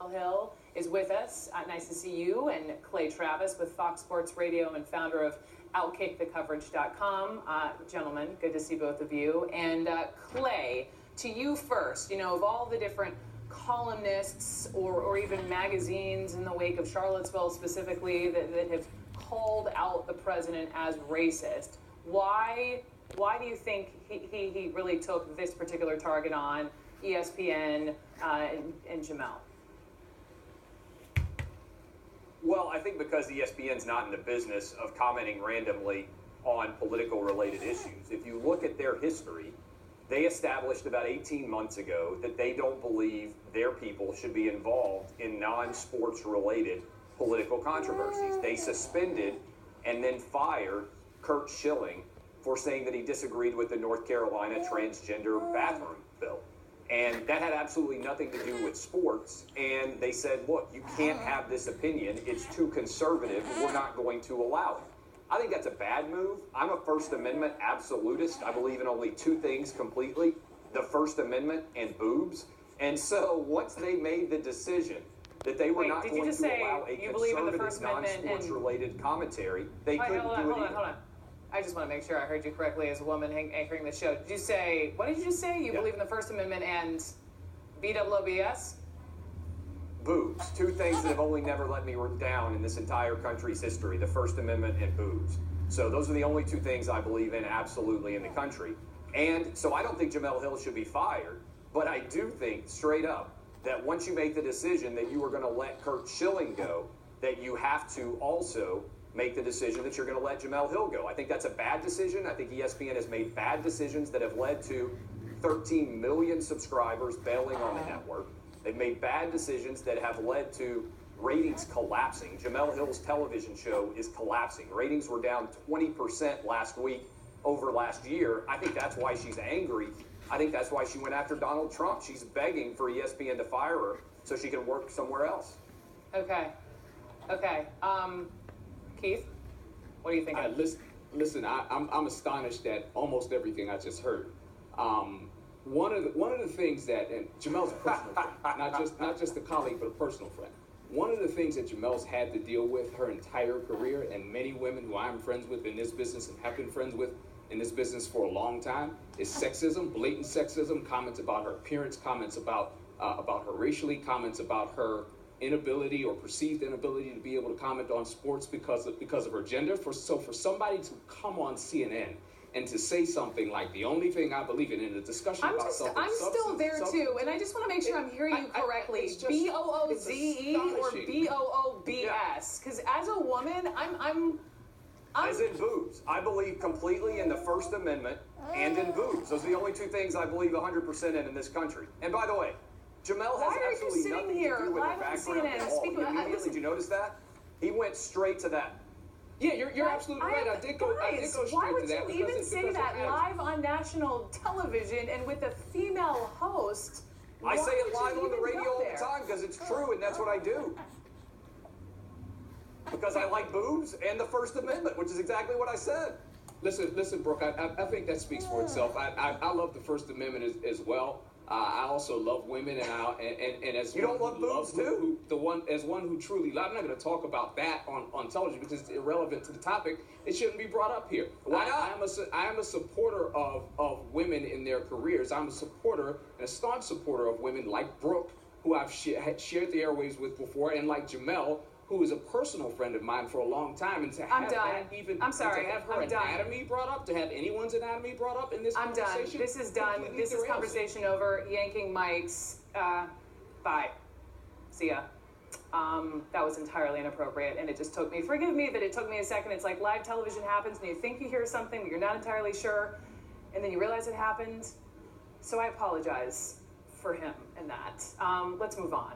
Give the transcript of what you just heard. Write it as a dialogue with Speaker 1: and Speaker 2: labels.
Speaker 1: Hill is with us. Nice to see you. And Clay Travis with Fox Sports Radio and founder of OutkickTheCoverage.com. Gentlemen, good to see both of you. And Clay, to you first. You know, of all the different columnists or even magazines in the wake of Charlottesville specifically that have called out the president as racist, why do you think he really took this particular target on ESPN and Jamel?
Speaker 2: Well, I think because ESPN's not in the business of commenting randomly on political related issues. If you look at their history, they established about 18 months ago that they don't believe their people should be involved in non-sports related political controversies. They suspended and then fired Curt Schilling for saying that he disagreed with the North Carolina transgender bathroom bill. And that had absolutely nothing to do with sports. And they said, look, you can't have this opinion. It's too conservative. We're not going to allow it. I think that's a bad move. I'm a First Amendment absolutist. I believe in only two things completely, the First Amendment and boobs. And so once they made the decision that they were not going to allow a conservative non-sports related commentary, they couldn't do it either.
Speaker 1: Hold on. I just want to make sure I heard you correctly as a woman anchoring the show. Did you say, what did you just say? You believe in the First Amendment and BWBS?
Speaker 2: Boobs. Two things that have only never let me down in this entire country's history, the First Amendment and boobs. So those are the only two things I believe in absolutely in the country. And so I don't think Jamel Hill should be fired, but I do think straight up that once you make the decision that you are going to let Curt Schilling go, that you have to also make the decision that you're going to let Jamel Hill go. I think that's a bad decision. I think ESPN has made bad decisions that have led to 13 million subscribers bailing on the network. They've made bad decisions that have led to ratings collapsing. Jamel Hill's television show is collapsing. Ratings were down 20% last week over last year. I think that's why she's angry. I think that's why she went after Donald Trump. She's begging for ESPN to fire her so she can work somewhere else.
Speaker 1: Okay. Keith, what do you think?
Speaker 3: Listen, I'm astonished at almost everything I just heard. One of the things that, and Jamel's a personal friend, not just a colleague, but a personal friend. One of the things that Jamel's had to deal with her entire career, and many women who I'm friends with in this business and have been friends with in this business for a long time, is sexism, blatant sexism, comments about her appearance, comments about her racially, comments about her inability or perceived inability to be able to comment on sports because of her gender. For somebody to come on CNN and to say something like the only thing I believe in a discussion about something.
Speaker 1: I'm still there too, and I just want to make sure I'm hearing you correctly. BOOZE or BOOBS? Because as a woman, I'm
Speaker 2: as in boobs. I believe completely in the First Amendment and in boobs. Those are the only two things I believe 100% in this country. And by the way, Jamel has absolutely nothing to do with her background at all. Did you notice that? He went straight to that.
Speaker 3: Yeah, you're absolutely right. I did go straight to that.
Speaker 1: Why would you even say that live on national television and with a female host?
Speaker 2: I say it live on the radio all the time because it's true, and that's what I do. Because I like boobs and the First Amendment, which is exactly what I said.
Speaker 3: Listen, Brooke, I think that speaks for itself. I love the First Amendment as well. I also love women, and as
Speaker 2: you don't love boobs too.
Speaker 3: One who truly, I'm not going to talk about that on television because it's irrelevant to the topic. It shouldn't be brought up here.
Speaker 2: Why not?
Speaker 3: I am a supporter of women in their careers. I'm a supporter and a staunch supporter of women like Brooke, who I've shared the airwaves with before, and like Jamel, who is a personal friend of mine for a long time, and to have her anatomy brought up, to have anyone's anatomy brought up in this conversation.
Speaker 1: I'm done. This is done. This is conversation over. Yanking mics. Bye. See ya. That was entirely inappropriate, and it just took me. Forgive me that it took me a second. It's like live television happens, and you think you hear something, but you're not entirely sure, and then you realize it happened. So I apologize for him in that. Let's move on.